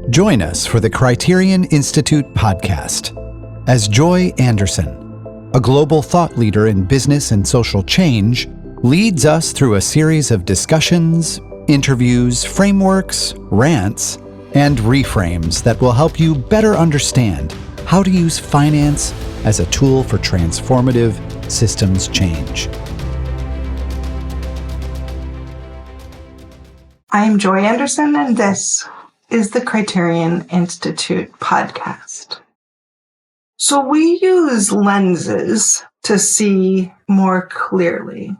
Join us for the Criterion Institute podcast as Joy Anderson, a global thought leader in business and social change, leads us through a series of discussions, interviews, frameworks, rants, and reframes that will help you better understand how to use finance as a tool for transformative systems change. I'm Joy Anderson, and this is the Criterion Institute podcast. So we use lenses to see more clearly.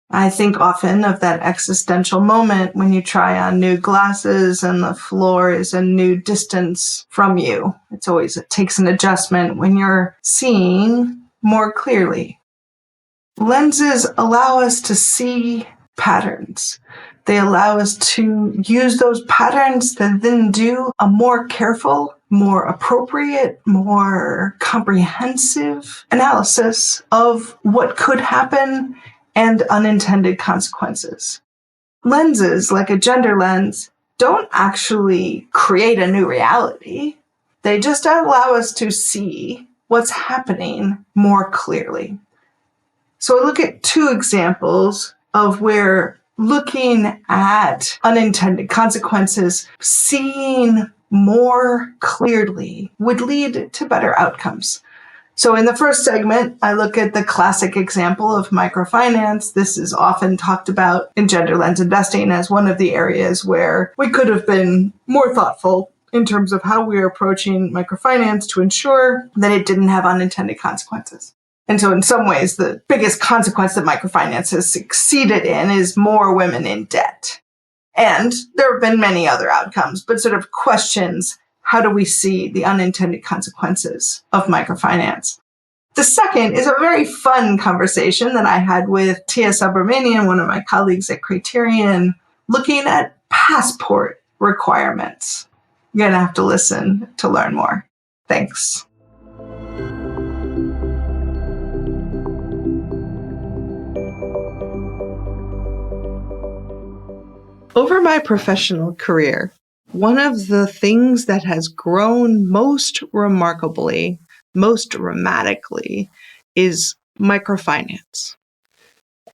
I think often of that existential moment when you try on new glasses and the floor is a new distance from you. It takes an adjustment when you're seeing more clearly. Lenses allow us to see patterns. They allow us to use those patterns to then do a more careful, more appropriate, more comprehensive analysis of what could happen and unintended consequences. Lenses, like a gender lens, don't actually create a new reality. They just allow us to see what's happening more clearly. So I look at two examples of where looking at unintended consequences, seeing more clearly would lead to better outcomes. So in the first segment, I look at the classic example of microfinance. This is often talked about in gender lens investing as one of the areas where we could have been more thoughtful in terms of how we are approaching microfinance to ensure that it didn't have unintended consequences. And so in some ways, the biggest consequence that microfinance has succeeded in is more women in debt. And there have been many other outcomes, but sort of questions, how do we see the unintended consequences of microfinance? The second is a very fun conversation that I had with Subramanian, one of my colleagues at Criterion, looking at passport requirements. You're going to have to listen to learn more. Thanks. Over my professional career, one of the things that has grown most remarkably, most dramatically, is microfinance.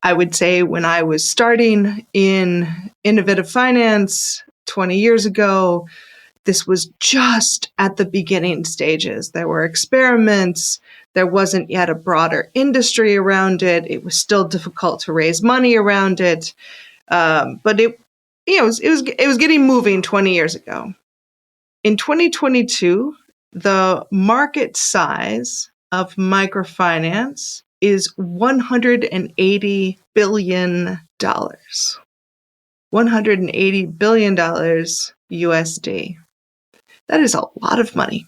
I would say when I was starting in innovative finance 20 years ago, this was just at the beginning stages. There were experiments. There wasn't yet a broader industry around it. It was still difficult to raise money around it. But it was getting moving 20 years ago. In 2022, the market size of microfinance is $180 billion. $180 billion USD. That is a lot of money.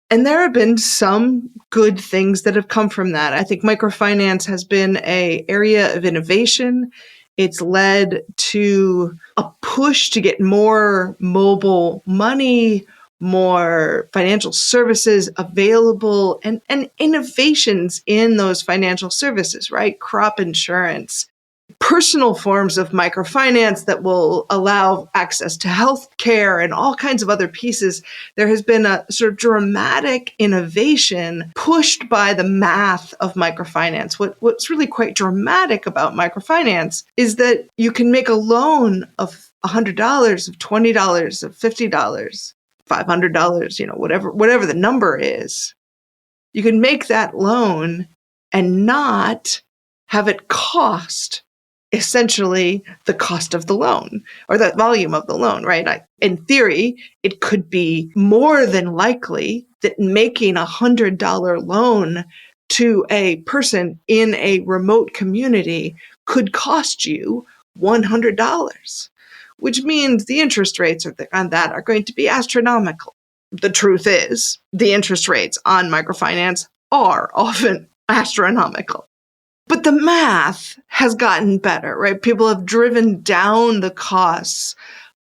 And there have been some good things that have come from that. I think microfinance has been an area of innovation. It's led to a push to get more mobile money, more financial services available, and innovations in those financial services, right? Crop insurance, personal forms of microfinance that will allow access to health care and all kinds of other pieces. There has been a sort of dramatic innovation pushed by the math of microfinance. What's really quite dramatic about microfinance is that you can make a loan of $100, of $20, of $50, $500, whatever the number is. You can make that loan and not have it cost essentially the cost of the loan or the volume of the loan, right? In theory, it could be more than likely that making a $100 loan to a person in a remote community could cost you $100, which means the interest rates on that are going to be astronomical. The truth is, the interest rates on microfinance are often astronomical. But the math has gotten better, right? People have driven down the costs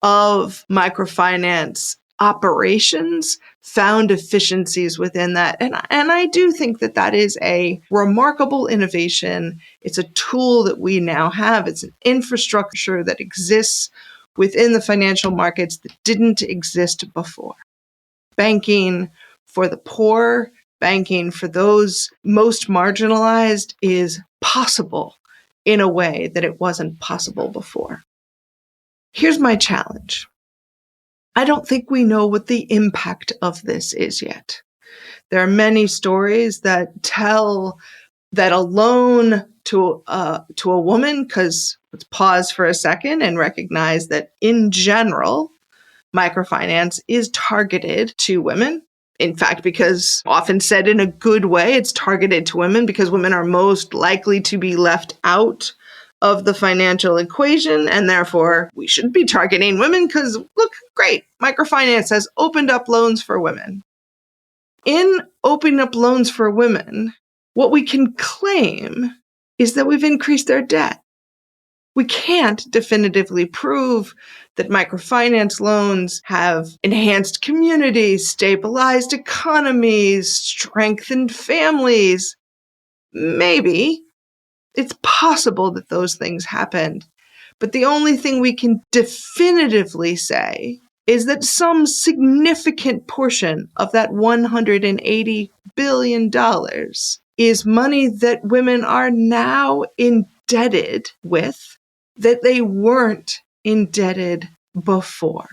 of microfinance operations, found efficiencies within that. And I do think that that is a remarkable innovation. It's a tool that we now have. It's an infrastructure that exists within the financial markets that didn't exist before. Banking for the poor, banking for those most marginalized is possible in a way that it wasn't possible before. Here's my challenge. I don't think we know what the impact of this is yet. There are many stories that tell that a loan to a woman, because let's pause for a second and recognize that in general, microfinance is targeted to women. In fact, because often said in a good way, it's targeted to women because women are most likely to be left out of the financial equation. And therefore, we should be targeting women because, look, great, microfinance has opened up loans for women. In opening up loans for women, what we can claim is that we've increased their debt. We can't definitively prove that microfinance loans have enhanced communities, stabilized economies, strengthened families. Maybe it's possible that those things happened. But the only thing we can definitively say is that some significant portion of that $180 billion is money that women are now indebted with that they weren't indebted before.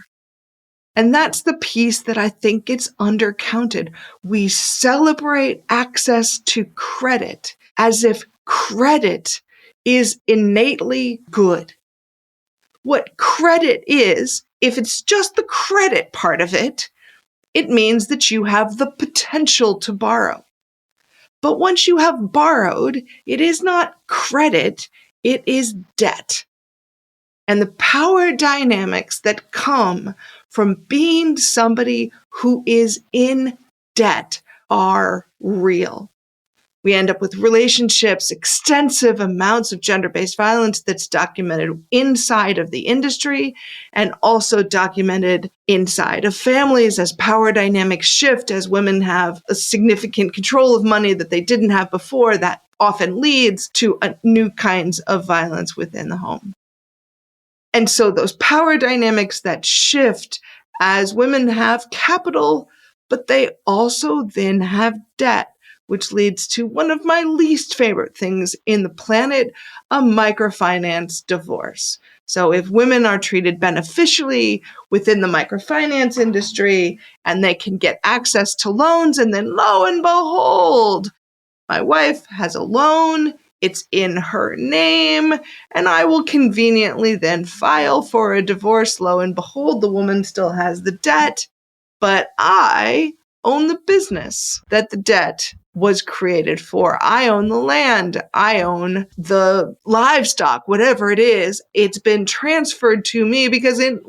And that's the piece that I think gets undercounted. We celebrate access to credit as if credit is innately good. What credit is, if it's just the credit part of it, it means that you have the potential to borrow. But once you have borrowed, it is not credit, it is debt. And the power dynamics that come from being somebody who is in debt are real. We end up with relationships, extensive amounts of gender-based violence that's documented inside of the industry and also documented inside of families as power dynamics shift, as women have a significant control of money that they didn't have before. That often leads to new kinds of violence within the home. And so those power dynamics that shift as women have capital, but they also then have debt, which leads to one of my least favorite things in the planet, a microfinance divorce. So if women are treated beneficially within the microfinance industry and they can get access to loans, and then lo and behold, my wife has a loan, it's in her name, and I will conveniently then file for a divorce. Lo and behold, the woman still has the debt, but I own the business that the debt was created for. I own the land. I own the livestock, whatever it is. It's been transferred to me because in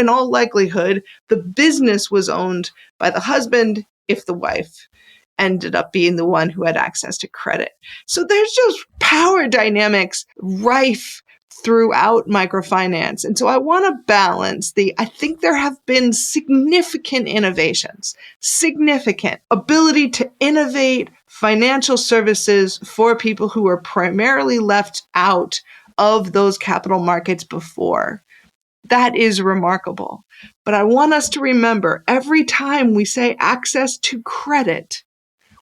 all likelihood, the business was owned by the husband if the wife ended up being the one who had access to credit. So there's just power dynamics rife throughout microfinance. And so I want to balance I think there have been significant innovations, significant ability to innovate financial services for people who were primarily left out of those capital markets before. That is remarkable. But I want us to remember every time we say access to credit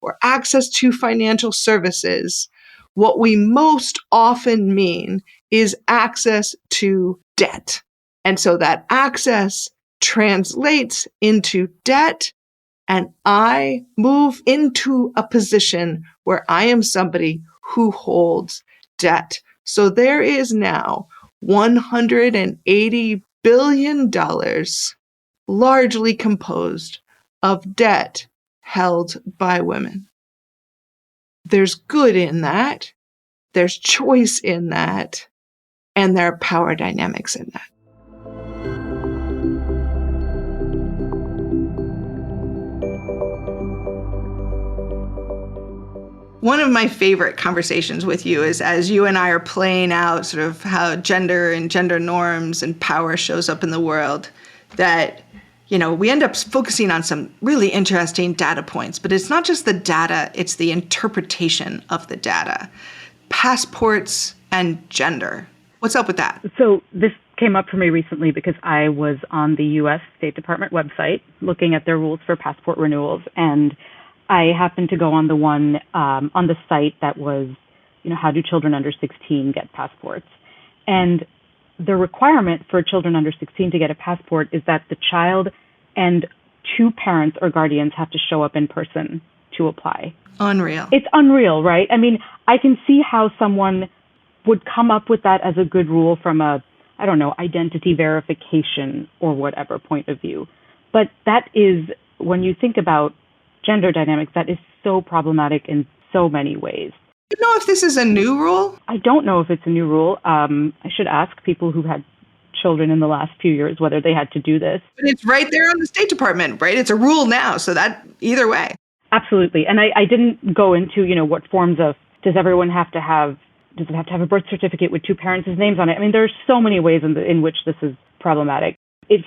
or access to financial services, what we most often mean is access to debt. And so that access translates into debt, and I move into a position where I am somebody who holds debt. So there is now $180 billion largely composed of debt held by women. There's good in that, there's choice in that, and there are power dynamics in that. One of my favorite conversations with you is as you and I are playing out sort of how gender and gender norms and power shows up in the world, that we end up focusing on some really interesting data points, but it's not just the data, it's the interpretation of the data. Passports and gender. What's up with that? So this came up for me recently because I was on the U.S. State Department website looking at their rules for passport renewals, and I happened to go on the one on the site that was, how do children under 16 get passports? And the requirement for children under 16 to get a passport is that the child and two parents or guardians have to show up in person to apply. Unreal. It's unreal, right? I mean, I can see how someone would come up with that as a good rule from a, identity verification or whatever point of view. But that is, when you think about gender dynamics, that is so problematic in so many ways. Do you know if this is a new rule? I don't know if it's a new rule. I should ask people who've had children in the last few years whether they had to do this. But it's right there on the State Department, right? It's a rule now, so that either way. Absolutely. And I didn't go into, what forms of, does it have to have a birth certificate with two parents' names on it? I mean, there's so many ways in which this is problematic.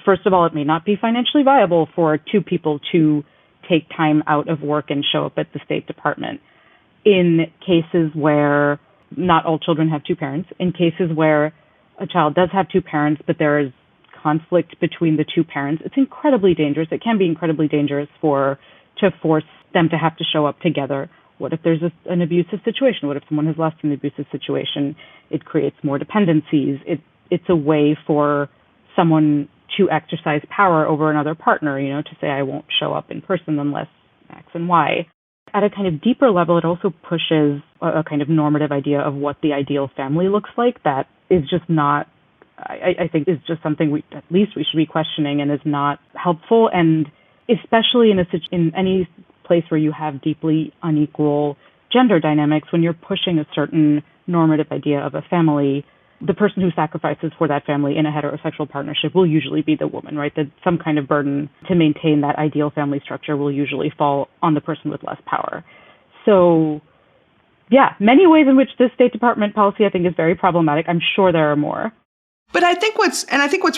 First of all, it may not be financially viable for two people to take time out of work and show up at the State Department. In cases where not all children have two parents, in cases where a child does have two parents, but there is conflict between the two parents, it's incredibly dangerous. It can be incredibly dangerous to force them to have to show up together. What if there's an abusive situation? What if someone has left an abusive situation? It creates more dependencies. It's a way for someone to exercise power over another partner, to say, I won't show up in person unless X and Y. At a kind of deeper level, it also pushes a kind of normative idea of what the ideal family looks like that is just not, I think is just something we should be questioning and is not helpful. And especially in any place where you have deeply unequal gender dynamics, when you're pushing a certain normative idea of a family, the person who sacrifices for that family in a heterosexual partnership will usually be the woman, right? That some kind of burden to maintain that ideal family structure will usually fall on the person with less power. So, yeah, many ways in which this State Department policy, I think, is very problematic. I'm sure there are more. But I think what's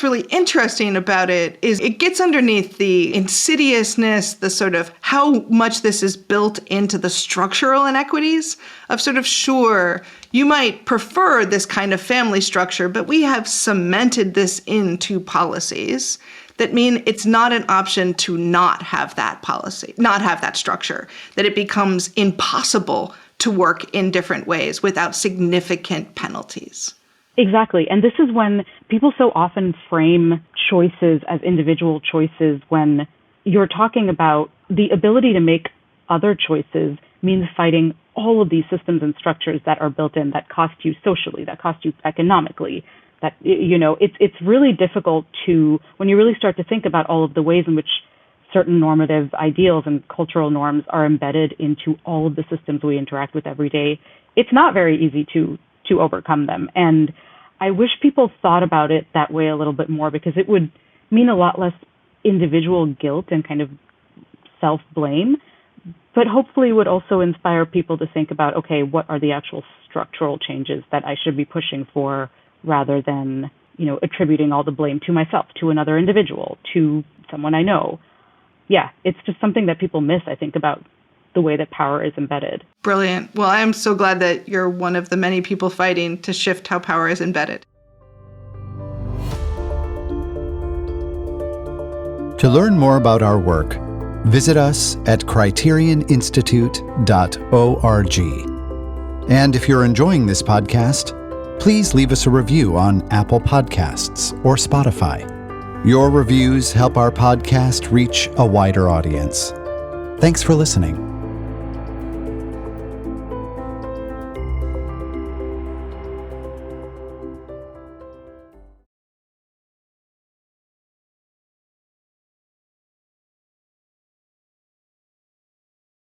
really interesting about it is it gets underneath the insidiousness, the sort of how much this is built into the structural inequities of sort of, sure, you might prefer this kind of family structure, but we have cemented this into policies that mean it's not an option to not have that policy, not have that structure, that it becomes impossible to work in different ways without significant penalties. Exactly. And this is when people so often frame choices as individual choices when you're talking about the ability to make other choices means fighting all of these systems and structures that are built in that cost you socially, that cost you economically, that, it's really difficult to, when you really start to think about all of the ways in which certain normative ideals and cultural norms are embedded into all of the systems we interact with every day, it's not very easy to overcome them. And I wish people thought about it that way a little bit more, because it would mean a lot less individual guilt and kind of self-blame, but hopefully would also inspire people to think about, okay, what are the actual structural changes that I should be pushing for, rather than, attributing all the blame to myself, to another individual, to someone I know. Yeah, it's just something that people miss, I think, about the way that power is embedded. Brilliant. Well, I'm so glad that you're one of the many people fighting to shift how power is embedded. To learn more about our work, visit us at criterioninstitute.org. And if you're enjoying this podcast, please leave us a review on Apple Podcasts or Spotify. Your reviews help our podcast reach a wider audience. Thanks for listening.